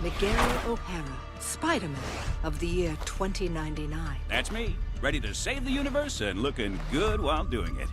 Miguel O'Hara, Spider-Man of the year 2099. That's me, ready to save the universe and looking good while doing it.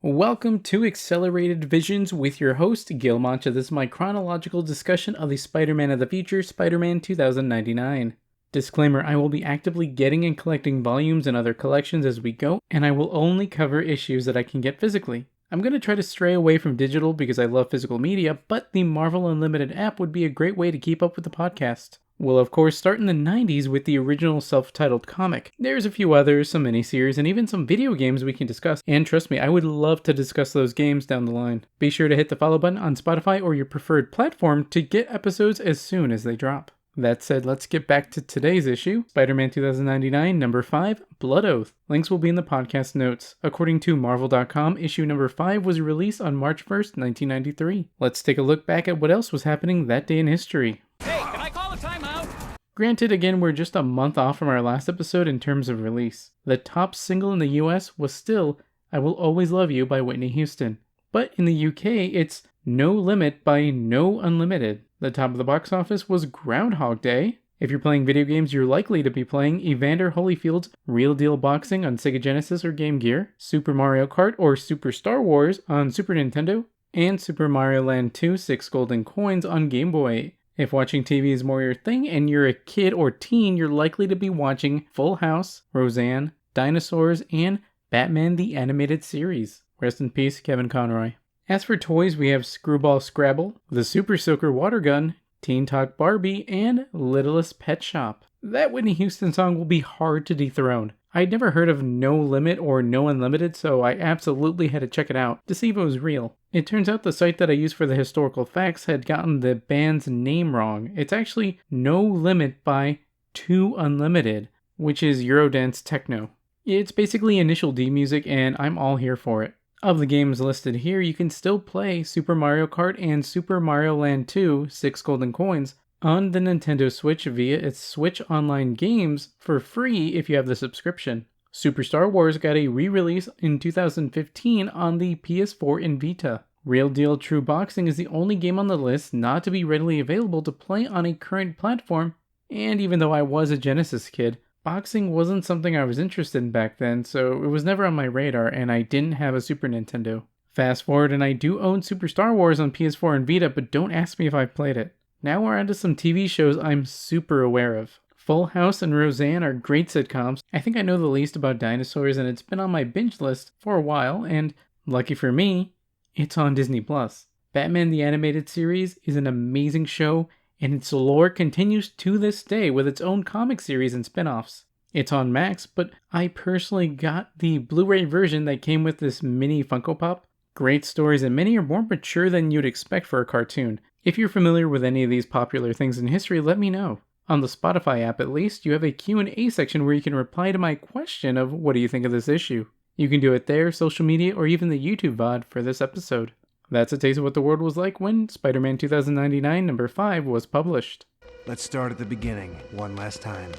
Welcome to Accelerated Visions with your host, Gil Mancha. This is my chronological discussion of the Spider-Man of the future, Spider-Man 2099. Disclaimer, I will be actively getting and collecting volumes and other collections as we go, and I will only cover issues that I can get physically. I'm going to try to stray away from digital because I love physical media, but the Marvel Unlimited app would be a great way to keep up with the podcast. We'll of course start in the 90s with the original self-titled comic. There's a few others, some miniseries, and even some video games we can discuss, and trust me, I would love to discuss those games down the line. Be sure to hit the follow button on Spotify or your preferred platform to get episodes as soon as they drop. That said, let's get back to today's issue, Spider-Man 2099, number 5, Blood Oath. Links will be in the podcast notes. According to Marvel.com, issue number 5 was released on March 1st, 1993. Let's take a look back at what else was happening that day in history. Hey, can I call a timeout? Granted, again, we're just a month off from our last episode in terms of release. The top single in the US was still I Will Always Love You by Whitney Houston. But in the UK, it's No Limit by No Unlimited. The top of the box office was Groundhog Day. If you're playing video games, you're likely to be playing Evander Holyfield's Real Deal Boxing on Sega Genesis or Game Gear, Super Mario Kart or Super Star Wars on Super Nintendo, and Super Mario Land 2 6 Golden Coins on Game Boy. If watching TV is more your thing and you're a kid or teen, you're likely to be watching Full House, Roseanne, Dinosaurs, and Batman the Animated Series. Rest in peace, Kevin Conroy. As for toys, we have Screwball Scrabble, the Super Soaker Water Gun, Teen Talk Barbie, and Littlest Pet Shop. That Whitney Houston song will be hard to dethrone. I'd never heard of No Limit or No Unlimited, so I absolutely had to check it out to see if it was real. It turns out the site that I used for the historical facts had gotten the band's name wrong. It's actually No Limit by Too Unlimited, which is Eurodance techno. It's basically Initial D music, and I'm all here for it. Of the games listed here, you can still play Super Mario Kart and Super Mario Land 2 6 Golden Coins on the Nintendo Switch via its Switch Online games for free if you have the subscription. Super Star Wars got a re-release in 2015 on the PS4 and Vita. Real Deal True Boxing is the only game on the list not to be readily available to play on a current platform, and even though I was a Genesis kid, boxing wasn't something I was interested in back then, so it was never on my radar, and I didn't have a Super Nintendo. Fast forward, and I do own Super Star Wars on PS4 and Vita, but don't ask me if I've played it. Now we're on to some TV shows I'm super aware of. Full House and Roseanne are great sitcoms. I think I know the least about dinosaurs, and it's been on my binge list for a while, and lucky for me, it's on Disney+. Batman the Animated Series is an amazing show, and its lore continues to this day with its own comic series and spin-offs. It's on Max, but I personally got the Blu-ray version that came with this mini Funko Pop. Great stories, and many are more mature than you'd expect for a cartoon. If you're familiar with any of these popular things in history, let me know. On the Spotify app at least, you have a Q&A section where you can reply to my question of what do you think of this issue. You can do it there, social media, or even the YouTube VOD for this episode. That's a taste of what the world was like when Spider-Man 2099 number 5 was published. Let's start at the beginning, one last time.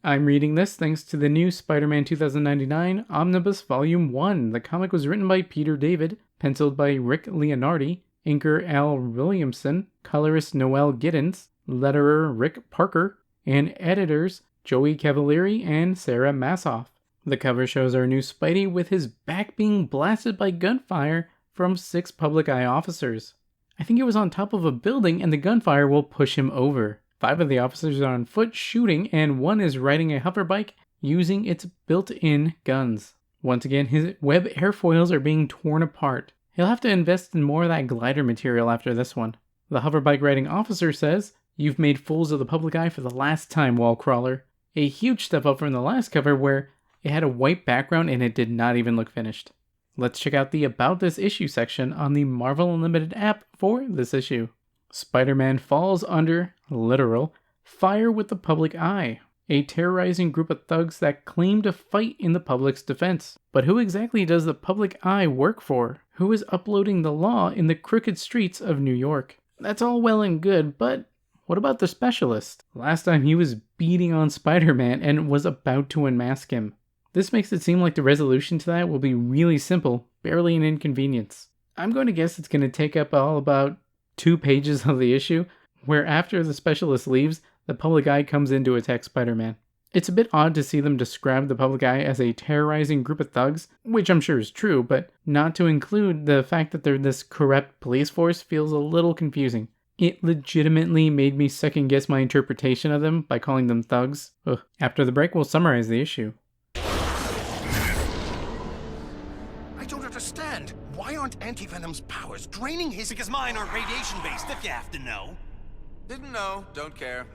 I'm reading this thanks to the new Spider-Man 2099 Omnibus Volume 1. The comic was written by Peter David, penciled by Rick Leonardi, inker Al Williamson, colorist Noel Giddens, letterer Rick Parker, and editors Joey Cavalieri and Sarah Massoff. The cover shows our new Spidey with his back being blasted by gunfire from 6 public eye officers. I think he was on top of a building and the gunfire will push him over. 5 of the officers are on foot shooting and 1 is riding a hoverbike using its built-in guns. Once again, his web airfoils are being torn apart. He'll have to invest in more of that glider material after this one. The hoverbike riding officer says, "You've made fools of the public eye for the last time, Wallcrawler." A huge step up from the last cover where it had a white background and it did not even look finished. Let's check out the About This Issue section on the Marvel Unlimited app for this issue. Spider-Man falls under, literal, fire with the public eye. A terrorizing group of thugs that claim to fight in the public's defense. But who exactly does the public eye work for? Who is uploading the law in the crooked streets of New York? That's all well and good, but what about the specialist? Last time he was beating on Spider-Man and was about to unmask him. This makes it seem like the resolution to that will be really simple, barely an inconvenience. I'm going to guess it's going to take up all about 2 pages of the issue, where after the specialist leaves, the public eye comes in to attack Spider-Man. It's a bit odd to see them describe the public eye as a terrorizing group of thugs, which I'm sure is true, but not to include the fact that they're this corrupt police force feels a little confusing. It legitimately made me second guess my interpretation of them by calling them thugs. Ugh. After the break, we'll summarize the issue. I don't understand. Why aren't Anti-Venom's powers draining his... Because mine are radiation-based, if you have to know. Didn't know. Don't care.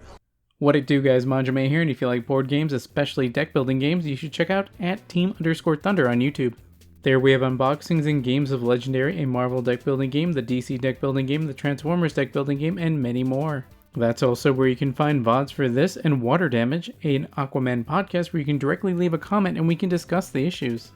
What it do, guys? Manjoume here, and if you like board games, especially deck building games, you should check out @team_thunder on YouTube. There we have unboxings and games of Legendary, a Marvel deck building game, the DC deck building game, the Transformers deck building game, and many more. That's also where you can find VODs for this and Water Damage, an Aquaman podcast where you can directly leave a comment and we can discuss the issues.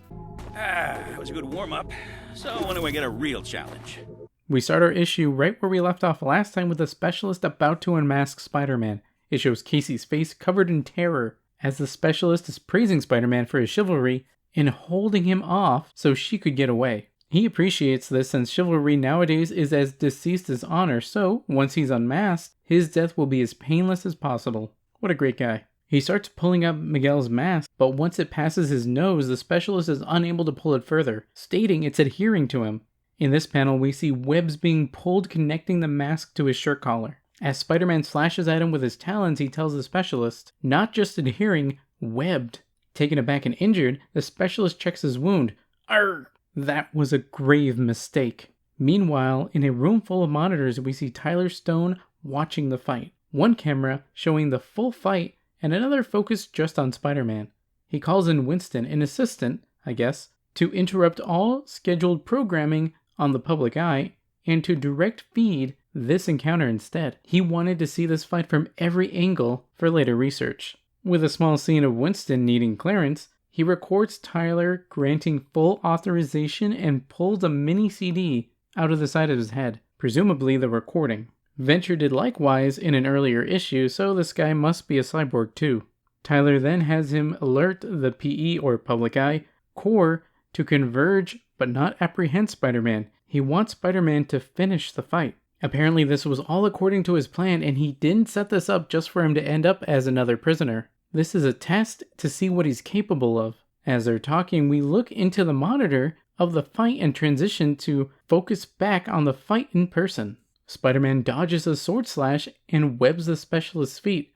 That was a good warm-up. So when do I get a real challenge? We start our issue right where we left off last time with a specialist about to unmask Spider-Man. It shows Casey's face covered in terror as the specialist is praising Spider-Man for his chivalry and holding him off so she could get away. He appreciates this since chivalry nowadays is as deceased as honor, so once he's unmasked, his death will be as painless as possible. What a great guy. He starts pulling up Miguel's mask, but once it passes his nose, the specialist is unable to pull it further, stating it's adhering to him. In this panel, we see webs being pulled connecting the mask to his shirt collar. As Spider-Man slashes at him with his talons, he tells the specialist, not just adhering, webbed. Taken aback and injured, the specialist checks his wound. Arrgh! That was a grave mistake. Meanwhile, in a room full of monitors, we see Tyler Stone watching the fight. One camera showing the full fight, and another focused just on Spider-Man. He calls in Winston, an assistant, I guess, to interrupt all scheduled programming on the public eye, and to direct feed this encounter instead. He wanted to see this fight from every angle for later research. With a small scene of Winston needing clearance, he records Tyler granting full authorization and pulls a mini CD out of the side of his head, presumably the recording. Venture did likewise in an earlier issue, so this guy must be a cyborg too. Tyler then has him alert the PE or public eye core to converge but not apprehend Spider-Man. He wants Spider-Man to finish the fight. Apparently this was all according to his plan, and he didn't set this up just for him to end up as another prisoner. This is a test to see what he's capable of. As they're talking, we look into the monitor of the fight and transition to focus back on the fight in person. Spider-Man dodges a sword slash and webs the specialist's feet.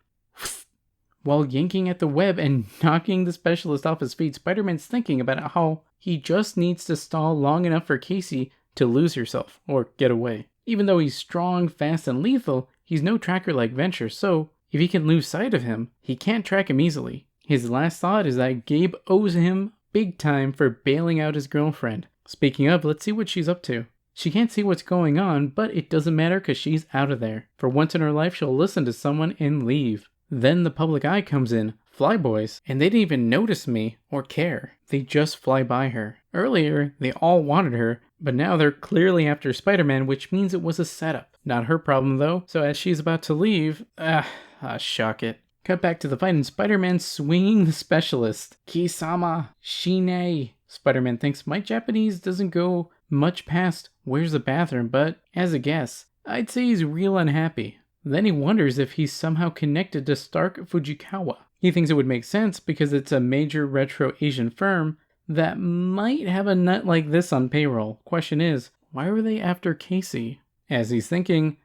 While yanking at the web and knocking the specialist off his feet, Spider-Man's thinking about how he just needs to stall long enough for Casey to lose herself or get away. Even though he's strong, fast, and lethal, he's no tracker like Venture, so if he can lose sight of him, he can't track him easily. His last thought is that Gabe owes him big time for bailing out his girlfriend. Speaking of, let's see what she's up to. She can't see what's going on, but it doesn't matter because she's out of there. For once in her life, she'll listen to someone and leave. Then the public eye comes in, Flyboys, and they didn't even notice me or care. They just fly by her. Earlier, they all wanted her, but now they're clearly after Spider-Man, which means it was a setup. Not her problem though, so as she's about to leave, shock it. Cut back to the fight and Spider-Man swinging the specialist. Kisama, Shine. Spider-Man thinks my Japanese doesn't go much past where's the bathroom, but as a guess, I'd say he's real unhappy. Then he wonders if he's somehow connected to Stark Fujikawa. He thinks it would make sense because it's a major retro Asian firm that might have a nut like this on payroll. Question is, why were they after Casey? As he's thinking,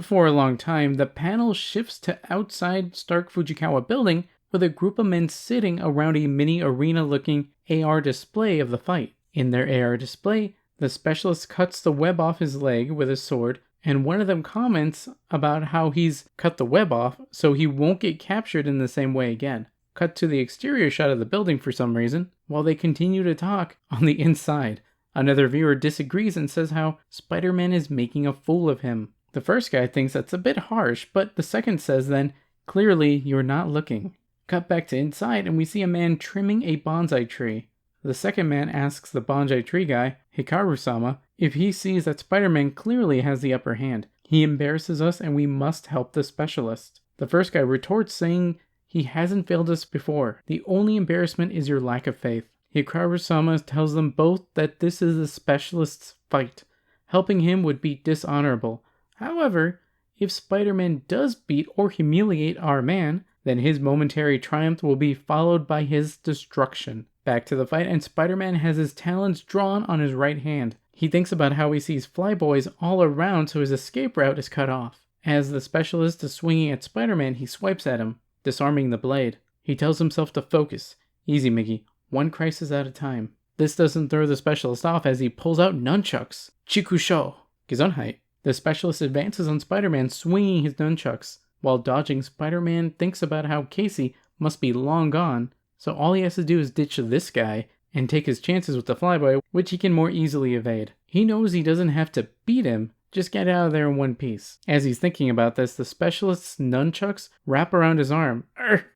for a long time, the panel shifts to outside Stark Fujikawa building with a group of men sitting around a mini arena-looking AR display of the fight. In their AR display, the specialist cuts the web off his leg with his sword, and one of them comments about how he's cut the web off so he won't get captured in the same way again. Cut to the exterior shot of the building for some reason, while they continue to talk on the inside. Another viewer disagrees and says how Spider-Man is making a fool of him. The first guy thinks that's a bit harsh, but the second says then, clearly you're not looking. Cut back to inside and we see a man trimming a bonsai tree. The second man asks the bonsai tree guy, Hikaru-sama, if he sees that Spider-Man clearly has the upper hand. He embarrasses us and we must help the specialist. The first guy retorts saying He hasn't failed us before. The only embarrassment is your lack of faith. Hikaru-sama tells them both that this is a specialist's fight. Helping him would be dishonorable. However, if Spider-Man does beat or humiliate our man, then his momentary triumph will be followed by his destruction. Back to the fight, and Spider-Man has his talons drawn on his right hand. He thinks about how he sees flyboys all around, so his escape route is cut off. As the specialist is swinging at Spider-Man, he swipes at him, disarming the blade. He tells himself to focus. Easy, Mickey. One crisis at a time. This doesn't throw the specialist off as he pulls out nunchucks. Chikusho. Gesundheit. The specialist advances on Spider-Man, swinging his nunchucks. While dodging, Spider-Man thinks about how Casey must be long gone, so all he has to do is ditch this guy and take his chances with the flyboy, which he can more easily evade. He knows he doesn't have to beat him, just get out of there in one piece. As he's thinking about this, the specialist's nunchucks wrap around his arm.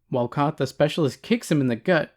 While caught, the specialist kicks him in the gut.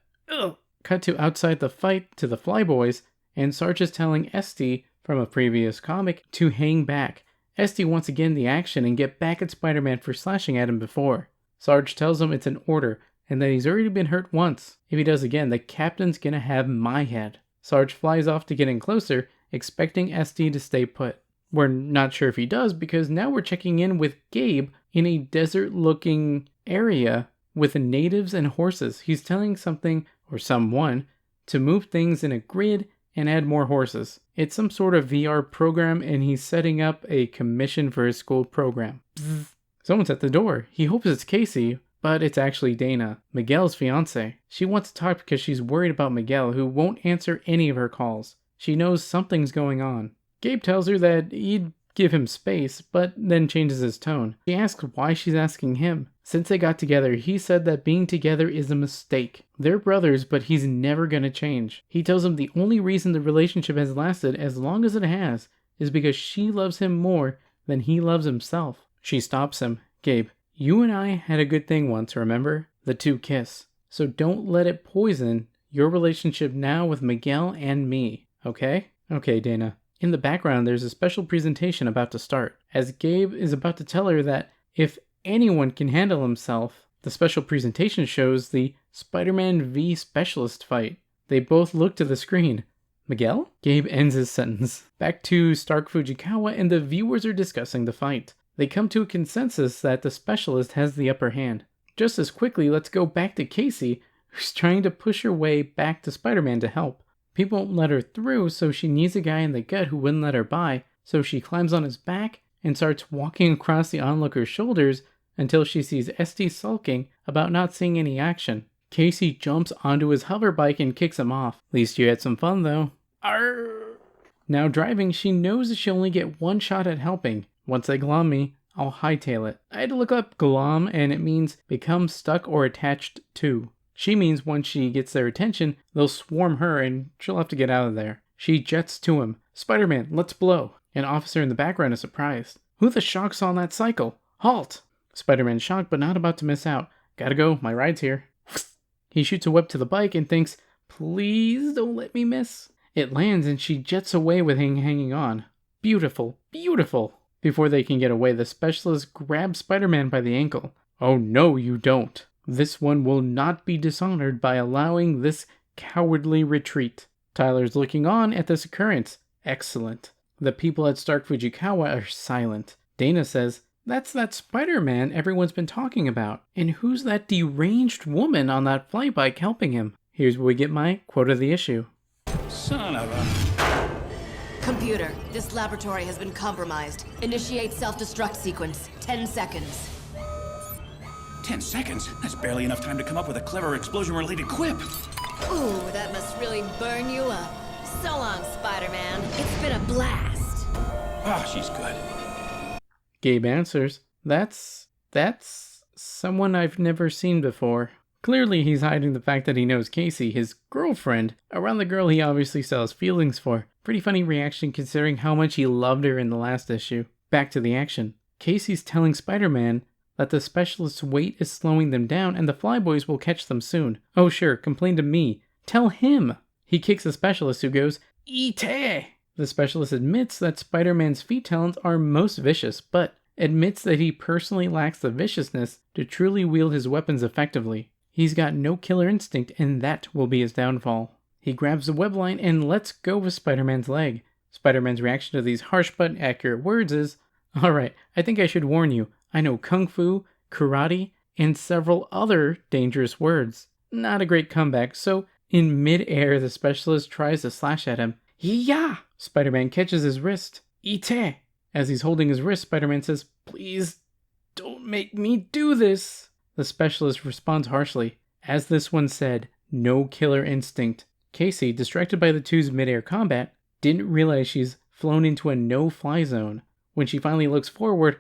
Cut to outside the fight to the flyboys, and Sarge is telling Esty from a previous comic to hang back. Esty wants to get in the action and get back at Spider-Man for slashing at him before. Sarge tells him it's an order, and that he's already been hurt once. If he does again, the captain's gonna have my head. Sarge flies off to get in closer, expecting Esty to stay put. We're not sure if he does, because now we're checking in with Gabe in a desert-looking area with natives and horses. He's telling something, or someone, to move things in a grid and add more horses. It's some sort of VR program, and he's setting up a commission for his school program. Bzz. Someone's at the door. He hopes it's Casey, but it's actually Dana, Miguel's fiance. She wants to talk because she's worried about Miguel, who won't answer any of her calls. She knows something's going on. Gabe tells her that he'd give him space, but then changes his tone. She asks why she's asking him. Since they got together, he said that being together is a mistake. They're brothers, but he's never gonna change. He tells him the only reason the relationship has lasted as long as it has is because she loves him more than he loves himself. She stops him. Gabe, you and I had a good thing once, remember? The two kiss. So don't let it poison your relationship now with Miguel and me, okay? Okay, Dana. In the background, there's a special presentation about to start. As Gabe is about to tell her that if anyone can handle himself, the special presentation shows the Spider-Man v Specialist fight. They both look to the screen. Miguel? Gabe ends his sentence. Back to Stark Fujikawa, and the viewers are discussing the fight. They come to a consensus that the Specialist has the upper hand. Just as quickly, let's go back to Casey, who's trying to push her way back to Spider-Man to help. People won't let her through, so she needs a guy in the gut who wouldn't let her by, so she climbs on his back and starts walking across the onlooker's shoulders until she sees Esty sulking about not seeing any action. Casey jumps onto his hover bike and kicks him off. At least you had some fun, though. Arrgh. Now driving, she knows that she'll only get one shot at helping. Once they glom me, I'll hightail it. I had to look up glom, and it means become stuck or attached to. She means once she gets their attention, they'll swarm her and she'll have to get out of there. She jets to him. Spider-Man, let's blow. An officer in the background is surprised. Who the shock's on that cycle? Halt! Spider-Man's shocked but not about to miss out. Gotta go, my ride's here. He shoots a web to the bike and thinks, please don't let me miss. It lands and she jets away with him hanging on. Beautiful, beautiful. Before they can get away, the Specialist grabs Spider-Man by the ankle. Oh no, you don't. This one will not be dishonored by allowing this cowardly retreat. Tyler's looking on at this occurrence. Excellent. The people at Stark Fujikawa are silent. Dana says, that's that Spider-Man everyone's been talking about. And who's that deranged woman on that flybike helping him? Here's where we get my quote of the issue. Son of a... Computer, this laboratory has been compromised. Initiate self-destruct sequence. 10 seconds. 10 seconds? That's barely enough time to come up with a clever explosion-related quip. Ooh, that must really burn you up. So long, Spider-Man. It's been a blast. Ah, she's good. Gabe answers, that's someone I've never seen before. Clearly he's hiding the fact that he knows Casey, his girlfriend, around the girl he obviously still has feelings for. Pretty funny reaction considering how much he loved her in the last issue. Back to the action. Casey's telling Spider-Man that the Specialist's weight is slowing them down and the flyboys will catch them soon. Oh sure, complain to me. Tell him! He kicks the Specialist who goes, Eat! The Specialist admits that Spider-Man's feet talons are most vicious, but admits that he personally lacks the viciousness to truly wield his weapons effectively. He's got no killer instinct, and that will be his downfall. He grabs the web line and lets go of Spider-Man's leg. Spider-Man's reaction to these harsh but accurate words is, "Alright, I think I should warn you. I know Kung Fu, Karate, and several other dangerous words." Not a great comeback, so in mid-air the specialist tries to slash at him. "Yah!" Spider-Man catches his wrist. "Ite!" As he's holding his wrist, Spider-Man says, "Please, don't make me do this." The specialist responds harshly. As this one said, no killer instinct. Casey, distracted by the two's mid-air combat, didn't realize she's flown into a no-fly zone. When she finally looks forward,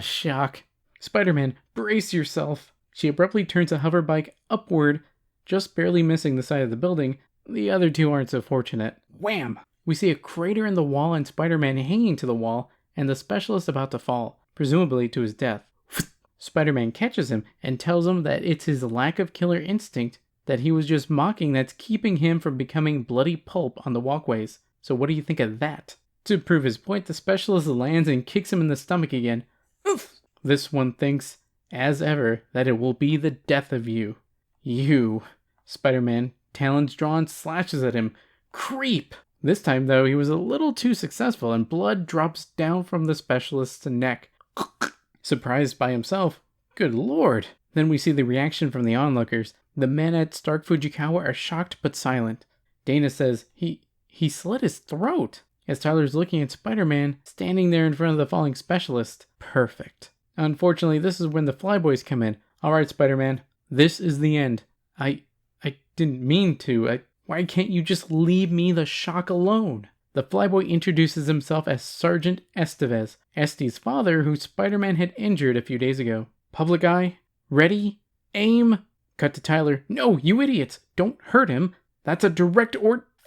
shock. "Spider-Man, brace yourself." She abruptly turns a hover bike upward, just barely missing the side of the building. The other two aren't so fortunate. Wham! We see a crater in the wall and Spider-Man hanging to the wall, and the specialist about to fall, presumably to his death. Spider-Man catches him and tells him that it's his lack of killer instinct that he was just mocking that's keeping him from becoming bloody pulp on the walkways. So what do you think of that? To prove his point, the specialist lands and kicks him in the stomach again. Oof! This one thinks, as ever, that it will be the death of you. You. Spider-Man, talons drawn, slashes at him. Creep! This time, though, he was a little too successful, and blood drops down from the specialist's neck. Surprised by himself. Good lord! Then we see the reaction from the onlookers. The men at Stark Fujikawa are shocked but silent. Dana says, he slit his throat, as Tyler's looking at Spider-Man, standing there in front of the falling specialist. Perfect. Unfortunately, this is when the Flyboys come in. "Alright, Spider-Man, this is the end. I didn't mean to. Why can't you just leave me the shock alone?" The Flyboy introduces himself as Sergeant Estevez, Este's father, who Spider-Man had injured a few days ago. Public eye, ready, aim. Cut to Tyler. "No, you idiots! Don't hurt him! That's a direct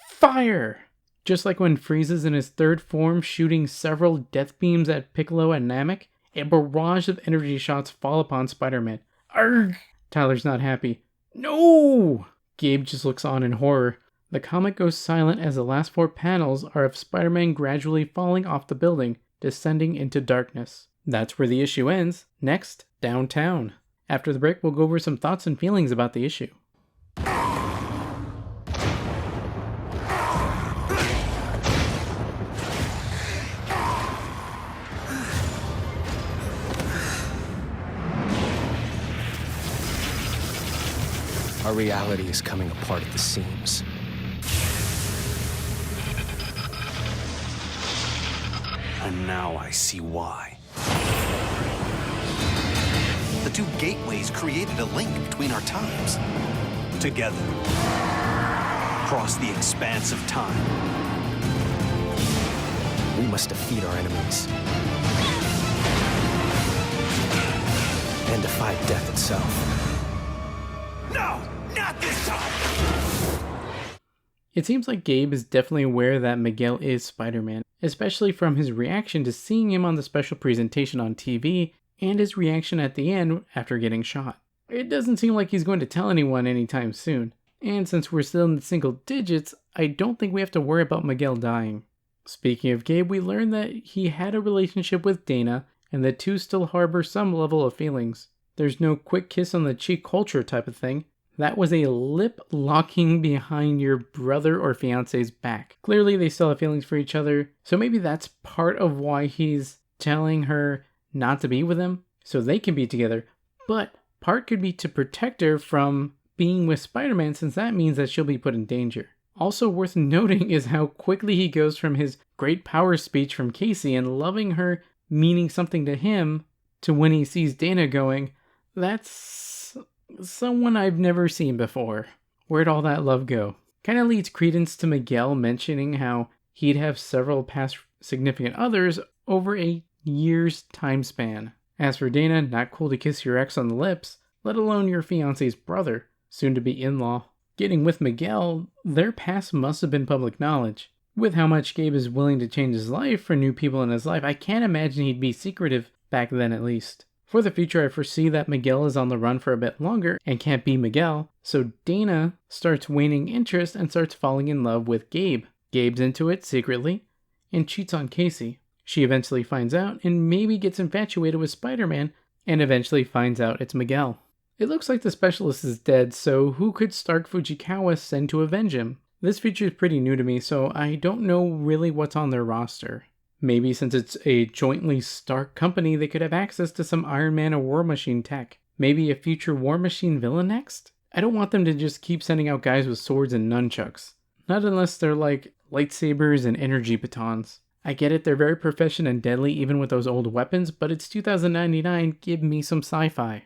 fire!" Just like when Frieza's in his third form shooting several death beams at Piccolo and Namek, a barrage of energy shots fall upon Spider-Man. Arrgh! Tyler's not happy. "No!" Gabe just looks on in horror. The comic goes silent as the last 4 panels are of Spider-Man gradually falling off the building, descending into darkness. That's where the issue ends. Next, downtown. After the break, we'll go over some thoughts and feelings about the issue. Our reality is coming apart at the seams. And now I see why. The 2 gateways created a link between our times. Together. Across the expanse of time. We must defeat our enemies. And defy death itself. No! Not this time! It seems like Gabe is definitely aware that Miguel is Spider-Man, especially from his reaction to seeing him on the special presentation on TV and his reaction at the end after getting shot. It doesn't seem like he's going to tell anyone anytime soon, and since we're still in the single digits, I don't think we have to worry about Miguel dying. Speaking of Gabe, we learned that he had a relationship with Dana, and the two still harbor some level of feelings. There's no quick kiss on the cheek culture type of thing. That was a lip locking behind your brother or fiance's back. Clearly they still have feelings for each other, so maybe that's part of why he's telling her not to be with him, so they can be together. But part could be to protect her from being with Spider-Man, since that means that she'll be put in danger. Also worth noting is how quickly he goes from his great power speech from Casey and loving her meaning something to him, to when he sees Dana going, "That's someone I've never seen before. Where'd all that love go?" Kind of leads credence to Miguel mentioning how he'd have several past significant others over a year's time span. As for Dana, not cool to kiss your ex on the lips, let alone your fiance's brother, soon to be in-law. Getting with Miguel, their past must have been public knowledge. With how much Gabe is willing to change his life for new people in his life, I can't imagine he'd be secretive, back then at least. For the future, I foresee that Miguel is on the run for a bit longer and can't be Miguel, so Dana starts waning interest and starts falling in love with Gabe. Gabe's into it secretly and cheats on Casey. She eventually finds out and maybe gets infatuated with Spider-Man and eventually finds out it's Miguel. It looks like the specialist is dead, so who could Stark Fujikawa send to avenge him? This feature is pretty new to me, so I don't know really what's on their roster. Maybe since it's a jointly Stark company, they could have access to some Iron Man or War Machine tech. Maybe a future War Machine villain next? I don't want them to just keep sending out guys with swords and nunchucks. Not unless they're like lightsabers and energy batons. I get it, they're very proficient and deadly even with those old weapons, but it's 2099, give me some sci-fi.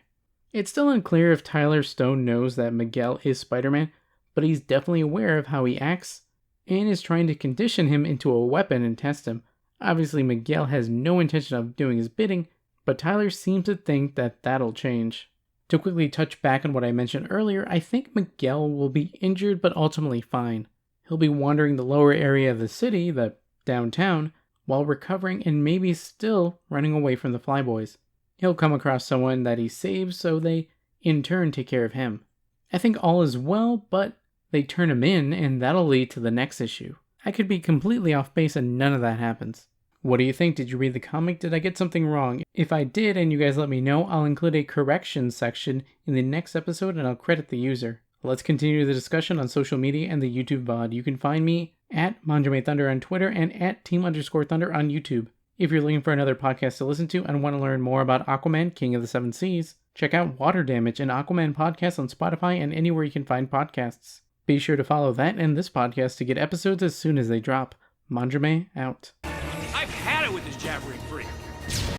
It's still unclear if Tyler Stone knows that Miguel is Spider-Man, but he's definitely aware of how he acts and is trying to condition him into a weapon and test him. Obviously, Miguel has no intention of doing his bidding, but Tyler seems to think that that'll change. To quickly touch back on what I mentioned earlier, I think Miguel will be injured but ultimately fine. He'll be wandering the lower area of the city, the downtown, while recovering and maybe still running away from the Flyboys. He'll come across someone that he saves, so they, in turn, take care of him. I think all is well, but they turn him in, and that'll lead to the next issue. I could be completely off base and none of that happens. What do you think? Did you read the comic? Did I get something wrong? If I did and you guys let me know, I'll include a corrections section in the next episode and I'll credit the user. Let's continue the discussion on social media and the YouTube VOD. You can find me at ManjoumeThunder on Twitter and at Team_Thunder on YouTube. If you're looking for another podcast to listen to and want to learn more about Aquaman, King of the Seven Seas, check out Water Damage, an Aquaman podcast on Spotify and anywhere you can find podcasts. Be sure to follow that and this podcast to get episodes as soon as they drop. Manjoume out.